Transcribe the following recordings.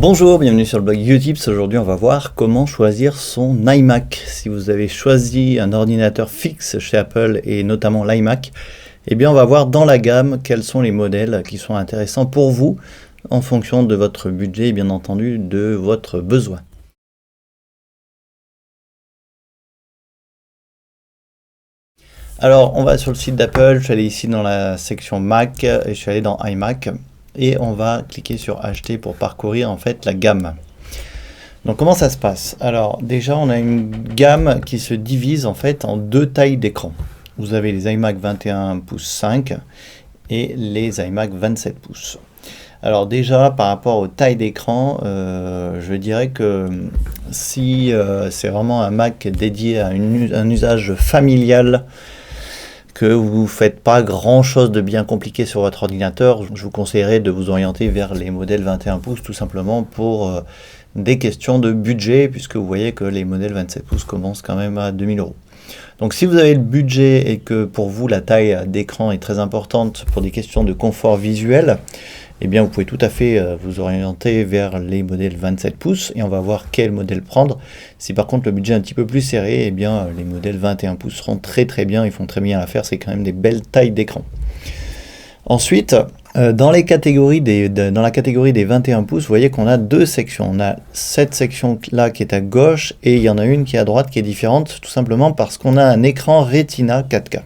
Bonjour, bienvenue sur le blog Utips. Aujourd'hui, on va voir comment choisir son iMac. Si vous avez choisi un ordinateur fixe chez Apple et notamment l'iMac, eh bien, on va voir dans la gamme quels sont les modèles qui sont intéressants pour vous en fonction de votre budget et bien entendu de votre besoin. Alors, on va sur le site d'Apple. Je suis allé ici dans la section Mac et je suis allé dans iMac. Et on va cliquer sur acheter pour parcourir en fait la gamme. Donc comment ça se passe? Alors déjà on a une gamme qui se divise en fait en deux tailles d'écran. Vous avez les iMac 21 pouces 5 et les iMac 27 pouces. Alors déjà par rapport aux tailles d'écran, je dirais que si c'est vraiment un Mac dédié à un usage familial, que vous ne faites pas grand chose de bien compliqué sur votre ordinateur, je vous conseillerais de vous orienter vers les modèles 21 pouces tout simplement pour des questions de budget, puisque vous voyez que les modèles 27 pouces commencent quand même à 2000 €. Donc si vous avez le budget et que pour vous la taille d'écran est très importante pour des questions de confort visuel, eh bien vous pouvez tout à fait vous orienter vers les modèles 27 pouces et on va voir quel modèle prendre. Si par contre le budget est un petit peu plus serré, eh bien les modèles 21 pouces seront très bien, ils font très bien l'affaire, c'est quand même des belles tailles d'écran. Ensuite, dans la catégorie des 21 pouces, vous voyez qu'on a deux sections. On a cette section-là qui est à gauche et il y en a une qui est à droite qui est différente, tout simplement parce qu'on a un écran Retina 4K.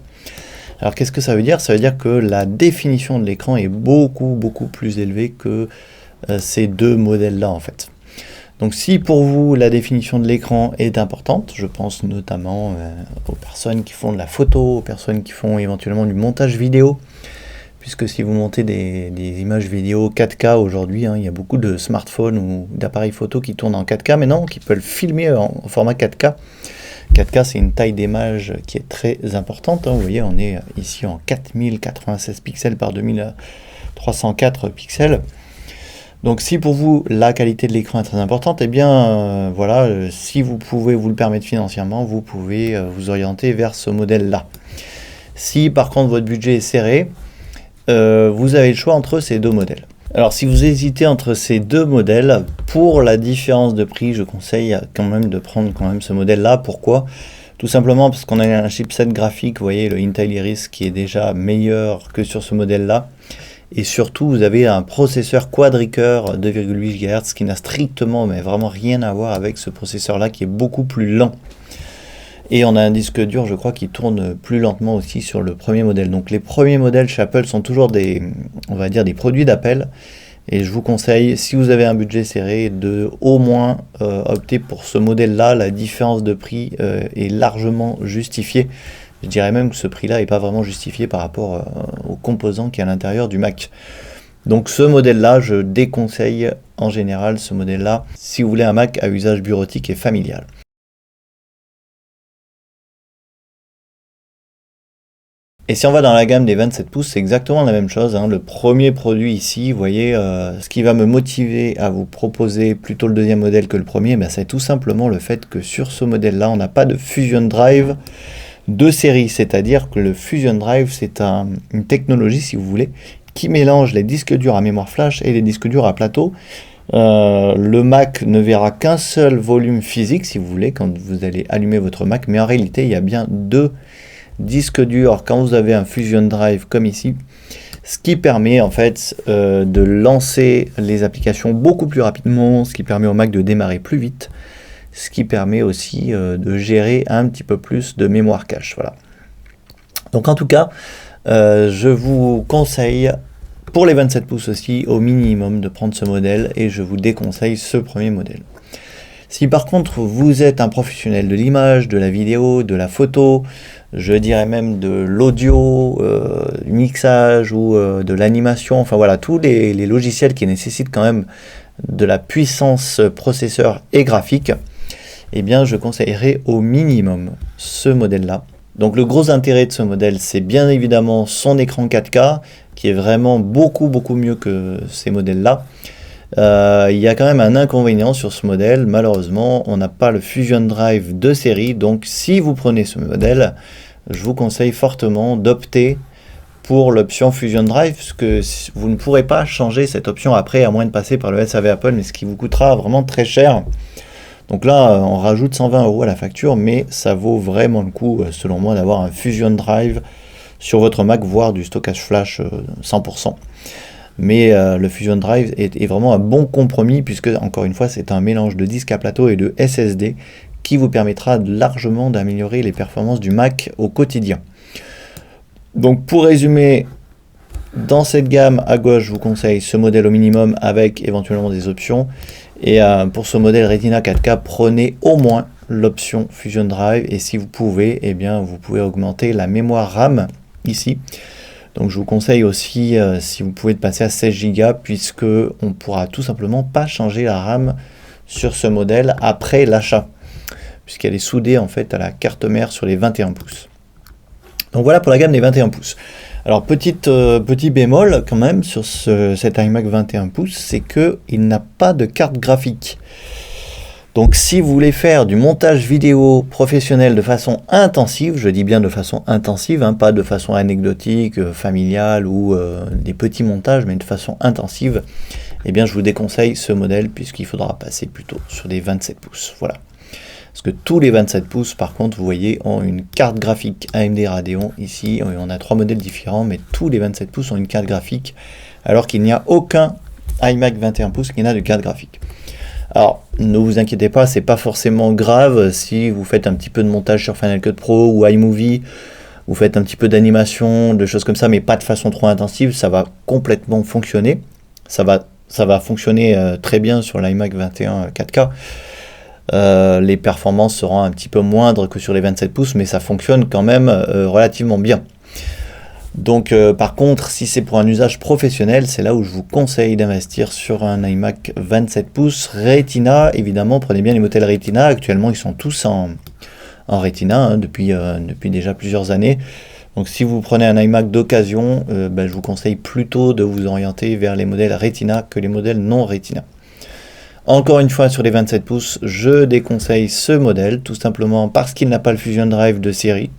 Alors qu'est-ce que ça veut dire? Ça veut dire que la définition de l'écran est beaucoup plus élevée que ces deux modèles-là en fait. Donc si pour vous la définition de l'écran est importante, je pense notamment aux personnes qui font de la photo, aux personnes qui font éventuellement du montage vidéo, puisque si vous montez des images vidéo 4K aujourd'hui, il y a beaucoup de smartphones ou d'appareils photo qui tournent en 4K, mais non, qui peuvent le filmer en format 4K. 4K, c'est une taille d'image qui est très importante. Vous voyez, on est ici en 4096 pixels par 2304 pixels. Donc, si pour vous, la qualité de l'écran est très importante, eh bien, voilà, si vous pouvez vous le permettre financièrement, vous pouvez vous orienter vers ce modèle-là. Si, par contre, votre budget est serré, vous avez le choix entre ces deux modèles. Alors si vous hésitez entre ces deux modèles, pour la différence de prix, je conseille quand même de prendre ce modèle-là. Pourquoi? Tout simplement parce qu'on a un chipset graphique, vous voyez, le Intel Iris, qui est déjà meilleur que sur ce modèle-là. Et surtout, vous avez un processeur quad-cœur 2,8 GHz qui n'a strictement, mais vraiment rien à voir avec ce processeur-là qui est beaucoup plus lent. Et on a un disque dur, je crois, qui tourne plus lentement aussi sur le premier modèle. Donc les premiers modèles chez Apple sont toujours on va dire des produits d'Apple. Et je vous conseille, si vous avez un budget serré, de au moins opter pour ce modèle-là. La différence de prix est largement justifiée. Je dirais même que ce prix-là n'est pas vraiment justifié par rapport aux composants qui est à l'intérieur du Mac. Donc ce modèle-là, je déconseille en général ce modèle-là si vous voulez un Mac à usage bureautique et familial. Et si on va dans la gamme des 27 pouces, c'est exactement la même chose. Le premier produit ici, vous voyez, ce qui va me motiver à vous proposer plutôt le deuxième modèle que le premier, c'est tout simplement le fait que sur ce modèle-là, on n'a pas de Fusion Drive de série. C'est-à-dire que le Fusion Drive, c'est une technologie, si vous voulez, qui mélange les disques durs à mémoire flash et les disques durs à plateau. Le Mac ne verra qu'un seul volume physique, si vous voulez, quand vous allez allumer votre Mac, mais en réalité, il y a bien deux disque dur quand vous avez un Fusion Drive comme ici, ce qui permet en fait de lancer les applications beaucoup plus rapidement, ce qui permet au Mac de démarrer plus vite, ce qui permet aussi de gérer un petit peu plus de mémoire cache. Voilà. Donc en tout cas, je vous conseille pour les 27 pouces aussi au minimum de prendre ce modèle et je vous déconseille ce premier modèle. Si par contre vous êtes un professionnel de l'image, de la vidéo, de la photo, je dirais même de l'audio, du mixage ou de l'animation, enfin voilà, tous les logiciels qui nécessitent quand même de la puissance processeur et graphique, eh bien je conseillerais au minimum ce modèle-là. Donc le gros intérêt de ce modèle, c'est bien évidemment son écran 4K, qui est vraiment beaucoup mieux que ces modèles-là. Il y a quand même un inconvénient sur ce modèle, malheureusement on n'a pas le Fusion Drive de série, donc si vous prenez ce modèle, je vous conseille fortement d'opter pour l'option Fusion Drive, parce que vous ne pourrez pas changer cette option après, à moins de passer par le SAV Apple, mais ce qui vous coûtera vraiment très cher. Donc là, on rajoute 120 € à la facture, mais ça vaut vraiment le coup, selon moi, d'avoir un Fusion Drive sur votre Mac, voire du stockage flash 100%. Mais le Fusion Drive est vraiment un bon compromis, puisque, encore une fois, c'est un mélange de disque à plateau et de SSD qui vous permettra largement d'améliorer les performances du Mac au quotidien. Donc pour résumer, dans cette gamme à gauche, je vous conseille ce modèle au minimum avec éventuellement des options. Et pour ce modèle Retina 4K, prenez au moins l'option Fusion Drive. Et si vous pouvez, eh bien, vous pouvez augmenter la mémoire RAM ici. Donc je vous conseille aussi, si vous pouvez, de passer à 16 Go, puisque on ne pourra tout simplement pas changer la RAM sur ce modèle après l'achat, puisqu'elle est soudée en fait à la carte mère sur les 21 pouces. Donc voilà pour la gamme des 21 pouces. Alors petit bémol quand même sur cet iMac 21 pouces, c'est qu'il n'a pas de carte graphique. Donc si vous voulez faire du montage vidéo professionnel de façon intensive, je dis bien de façon intensive, hein, pas de façon anecdotique, familiale ou des petits montages, mais de façon intensive, eh bien je vous déconseille ce modèle puisqu'il faudra passer plutôt sur des 27 pouces. Voilà. Parce que tous les 27 pouces, par contre, vous voyez, ont une carte graphique AMD Radeon. Ici, on a 3 modèles différents, mais tous les 27 pouces ont une carte graphique, alors qu'il n'y a aucun iMac 21 pouces qui n'a de carte graphique. Alors, ne vous inquiétez pas, c'est pas forcément grave si vous faites un petit peu de montage sur Final Cut Pro ou iMovie, vous faites un petit peu d'animation, de choses comme ça, mais pas de façon trop intensive, ça va complètement fonctionner. Ça va fonctionner très bien sur l'iMac 21 4K. Les performances seront un petit peu moindres que sur les 27 pouces, mais ça fonctionne quand même relativement bien. Donc par contre, si c'est pour un usage professionnel, c'est là où je vous conseille d'investir sur un iMac 27 pouces Retina. Évidemment, prenez bien les modèles Retina. Actuellement, ils sont tous en Retina hein, depuis déjà plusieurs années. Donc si vous prenez un iMac d'occasion, je vous conseille plutôt de vous orienter vers les modèles Retina que les modèles non Retina. Encore une fois, sur les 27 pouces, je déconseille ce modèle, tout simplement parce qu'il n'a pas le Fusion Drive de série.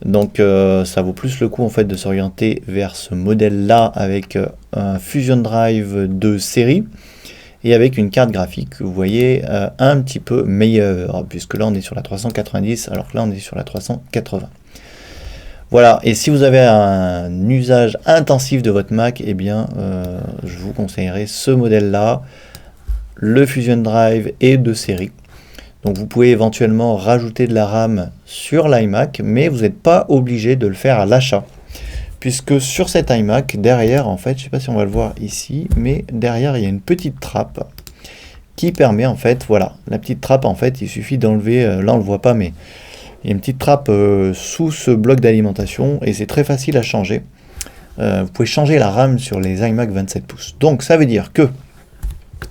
Donc ça vaut plus le coup en fait de s'orienter vers ce modèle-là avec un Fusion Drive de série et avec une carte graphique, vous voyez, un petit peu meilleure, puisque là on est sur la 390, alors que là on est sur la 380. Voilà, et si vous avez un usage intensif de votre Mac, eh bien, je vous conseillerais ce modèle-là. Le Fusion Drive est de série. Donc vous pouvez éventuellement rajouter de la RAM sur l'iMac, mais vous n'êtes pas obligé de le faire à l'achat. Puisque sur cet iMac, derrière, en fait, je ne sais pas si on va le voir ici, mais derrière, il y a une petite trappe qui permet, en fait, voilà, la petite trappe, en fait, il suffit d'enlever, là on ne le voit pas, mais il y a une petite trappe sous ce bloc d'alimentation, et c'est très facile à changer. Vous pouvez changer la RAM sur les iMac 27 pouces. Donc ça veut dire que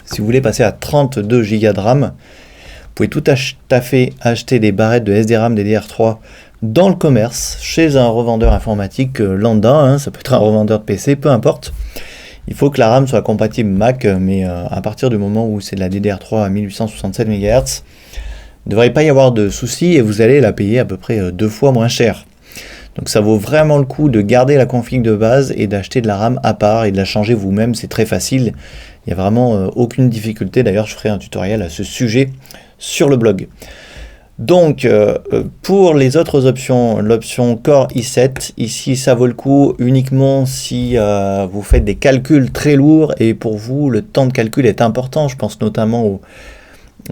si vous voulez passer à 32 Go de RAM, vous pouvez tout à fait acheter des barrettes de SDRAM DDR3 dans le commerce, chez un revendeur informatique lambda, hein, ça peut être un revendeur de PC, peu importe. Il faut que la RAM soit compatible Mac, mais à partir du moment où c'est de la DDR3 à 1867 MHz, il ne devrait pas y avoir de soucis et vous allez la payer à peu près 2 fois moins cher. Donc ça vaut vraiment le coup de garder la config de base et d'acheter de la RAM à part et de la changer vous-même, c'est très facile. Il n'y a vraiment aucune difficulté, d'ailleurs je ferai un tutoriel à ce sujet sur le blog. Donc pour les autres options, l'option Core i7, ici ça vaut le coup uniquement si vous faites des calculs très lourds et pour vous le temps de calcul est important. Je pense notamment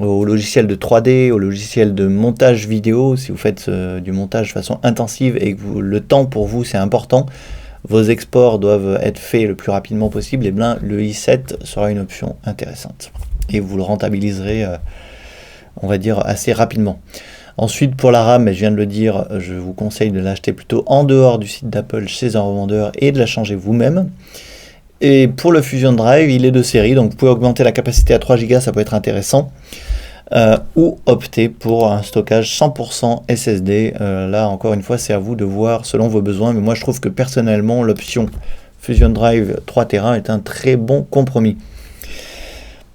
au logiciel de 3D, au logiciel de montage vidéo. Si vous faites du montage de façon intensive et que le temps pour vous c'est important, vos exports doivent être faits le plus rapidement possible, et bien le i7 sera une option intéressante et vous le rentabiliserez on va dire assez rapidement. Ensuite pour la RAM, je viens de le dire, je vous conseille de l'acheter plutôt en dehors du site d'Apple chez un revendeur et de la changer vous-même. Et pour le Fusion Drive, il est de série, donc vous pouvez augmenter la capacité à 3 Go, ça peut être intéressant. Ou opter pour un stockage 100% SSD. Là, encore une fois, c'est à vous de voir selon vos besoins. Mais moi, je trouve que personnellement, l'option Fusion Drive 3 Tera est un très bon compromis.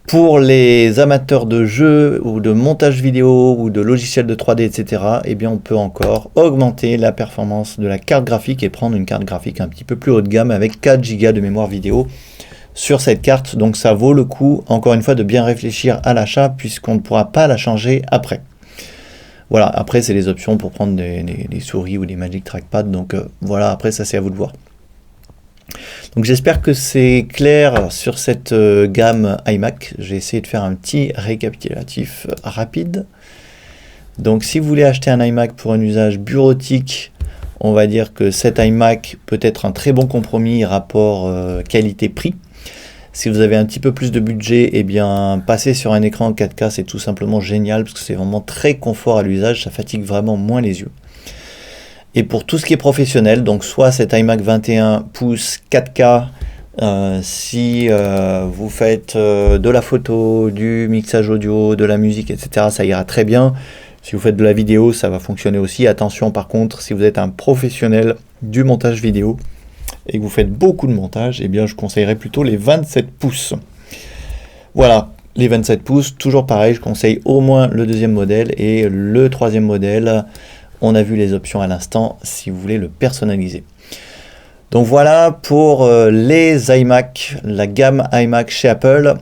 Pour les amateurs de jeux ou de montage vidéo ou de logiciels de 3D, etc., eh bien on peut encore augmenter la performance de la carte graphique et prendre une carte graphique un petit peu plus haut de gamme avec 4 Go de mémoire vidéo sur cette carte. Donc ça vaut le coup, encore une fois, de bien réfléchir à l'achat puisqu'on ne pourra pas la changer après. Voilà, après c'est les options pour prendre des souris ou des Magic Trackpad. Donc voilà, après ça c'est à vous de voir. Donc j'espère que c'est clair sur cette gamme iMac. J'ai essayé de faire un petit récapitulatif rapide. Donc si vous voulez acheter un iMac pour un usage bureautique, on va dire que cet iMac peut être un très bon compromis rapport qualité-prix. Si vous avez un petit peu plus de budget, eh bien passer sur un écran 4K c'est tout simplement génial parce que c'est vraiment très confort à l'usage, ça fatigue vraiment moins les yeux. Et pour tout ce qui est professionnel, donc soit cet iMac 21 pouces 4K, si vous faites de la photo, du mixage audio, de la musique, etc., ça ira très bien. Si vous faites de la vidéo, ça va fonctionner aussi. Attention par contre, si vous êtes un professionnel du montage vidéo et que vous faites beaucoup de montage, eh bien je conseillerais plutôt les 27 pouces. Voilà, les 27 pouces, toujours pareil, je conseille au moins le deuxième modèle et le troisième modèle. On a vu les options à l'instant si vous voulez le personnaliser. Donc voilà pour les iMac, la gamme iMac chez Apple.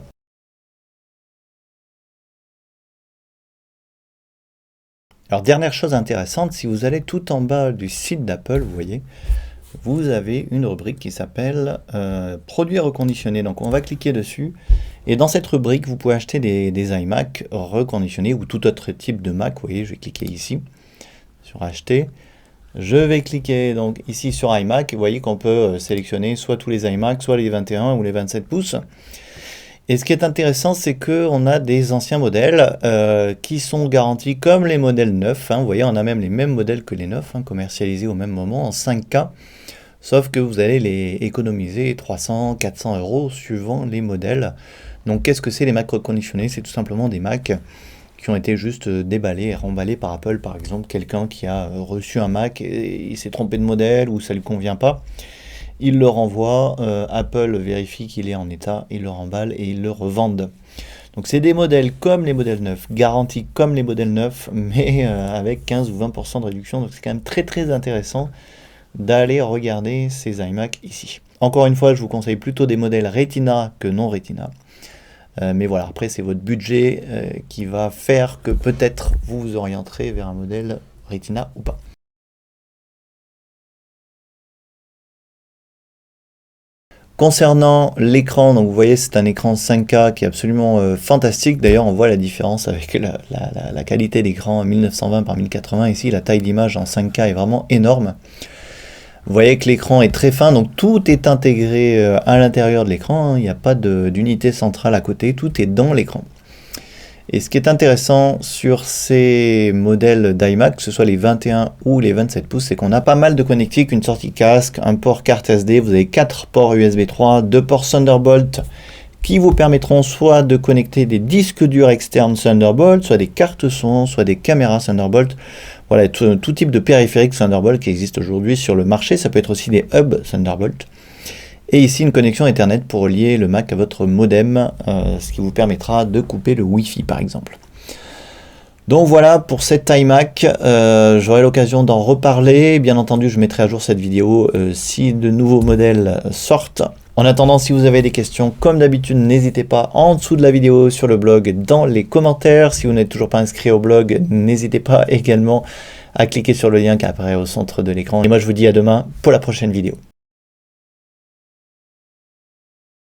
Alors dernière chose intéressante, si vous allez tout en bas du site d'Apple, vous voyez, vous avez une rubrique qui s'appelle produits reconditionnés. Donc on va cliquer dessus et dans cette rubrique, vous pouvez acheter des iMac reconditionnés ou tout autre type de Mac. Vous voyez, je vais cliquer ici sur acheter. Je vais cliquer donc ici sur iMac. Vous voyez qu'on peut sélectionner soit tous les iMac, soit les 21 ou les 27 pouces. Et ce qui est intéressant, c'est qu'on a des anciens modèles qui sont garantis comme les modèles neufs. Vous voyez, on a même les mêmes modèles que les neufs, commercialisés au même moment en 5K. Sauf que vous allez les économiser 300, 400 euros suivant les modèles. Donc qu'est-ce que c'est les Mac reconditionnés? C'est tout simplement des Mac qui ont été juste déballés et remballés par Apple. Par exemple, quelqu'un qui a reçu un Mac et il s'est trompé de modèle ou ça ne lui convient pas. Il le renvoie, Apple vérifie qu'il est en état, il le remballe et ils le revendent. Donc c'est des modèles comme les modèles neufs, garantis comme les modèles neufs, mais avec 15 ou 20% de réduction. Donc c'est quand même très très intéressant d'aller regarder ces iMac ici. Encore une fois, je vous conseille plutôt des modèles Retina que non Retina. Mais voilà, après c'est votre budget qui va faire que peut-être vous vous orienterez vers un modèle Retina ou pas. Concernant l'écran, donc vous voyez c'est un écran 5K qui est absolument fantastique. D'ailleurs on voit la différence avec la qualité d'écran 1920 par 1080. Ici la taille d'image en 5K est vraiment énorme. Vous voyez que l'écran est très fin, donc tout est intégré à l'intérieur de l'écran. Il n'y a pas d'unité centrale à côté, tout est dans l'écran. Et ce qui est intéressant sur ces modèles d'iMac, que ce soit les 21 ou les 27 pouces, c'est qu'on a pas mal de connectiques, une sortie casque, un port carte SD, vous avez 4 ports USB 3, 2 ports Thunderbolt qui vous permettront soit de connecter des disques durs externes Thunderbolt, soit des cartes son, soit des caméras Thunderbolt. Voilà, tout type de périphérique Thunderbolt qui existe aujourd'hui sur le marché. Ça peut être aussi des hubs Thunderbolt. Et ici, une connexion Ethernet pour relier le Mac à votre modem, ce qui vous permettra de couper le Wi-Fi, par exemple. Donc voilà pour cet iMac. J'aurai l'occasion d'en reparler. Bien entendu, je mettrai à jour cette vidéo si de nouveaux modèles sortent. En attendant, si vous avez des questions, comme d'habitude, n'hésitez pas en dessous de la vidéo, sur le blog, dans les commentaires. Si vous n'êtes toujours pas inscrit au blog, n'hésitez pas également à cliquer sur le lien qui apparaît au centre de l'écran. Et moi, je vous dis à demain pour la prochaine vidéo.